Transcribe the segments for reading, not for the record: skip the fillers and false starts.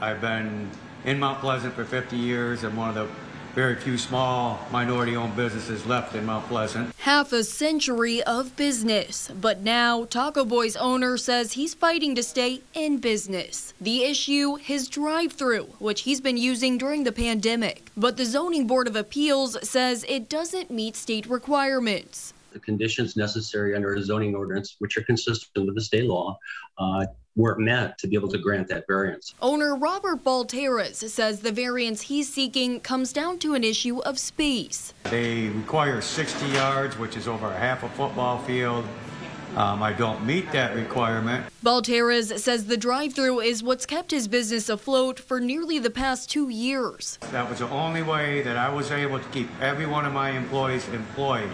I've been in Mount Pleasant for 50 years. I'm one of the very few small minority-owned businesses left in Mount Pleasant. Half a century of business, but now Taco Boy's owner says he's fighting to stay in business. The issue, his drive-thru, which he's been using during the pandemic. But the Zoning Board of Appeals says it doesn't meet state requirements. The conditions necessary under a zoning ordinance, which are consistent with the state law, weren't met to be able to grant that variance. Owner Robert Balteras says the variance he's seeking comes down to an issue of space. They require 60 yards, which is over half a football field. I don't meet that requirement. Balteras says the drive-thru is what's kept his business afloat for nearly the past 2 years. That was the only way that I was able to keep every one of my employees employed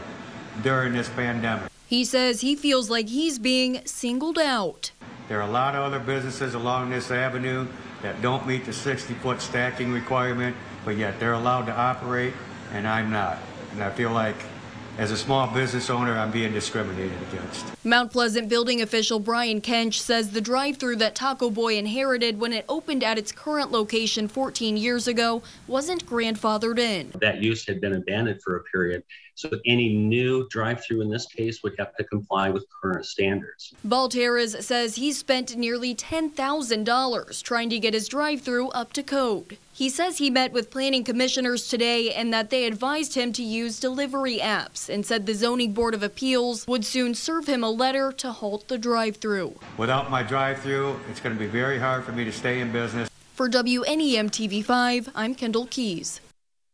during this pandemic. He says he feels like he's being singled out. There are a lot of other businesses along this avenue that don't meet the 60-foot stacking requirement, but yet they're allowed to operate, and I'm not. And I feel like, as a small business owner, I'm being discriminated against. Mount Pleasant building official Brian Kench says the drive-thru that Taco Boy inherited when it opened at its current location 14 years ago wasn't grandfathered in. That use had been abandoned for a period, so any new drive-thru in this case would have to comply with current standards. Balteras says he's spent nearly $10,000 trying to get his drive-thru up to code. He says he met with planning commissioners today and that they advised him to use delivery apps and said the Zoning Board of Appeals would soon serve him a letter to halt the drive-thru. Without my drive-thru, it's going to be very hard for me to stay in business. For WNEM TV5, I'm Kendall Keys.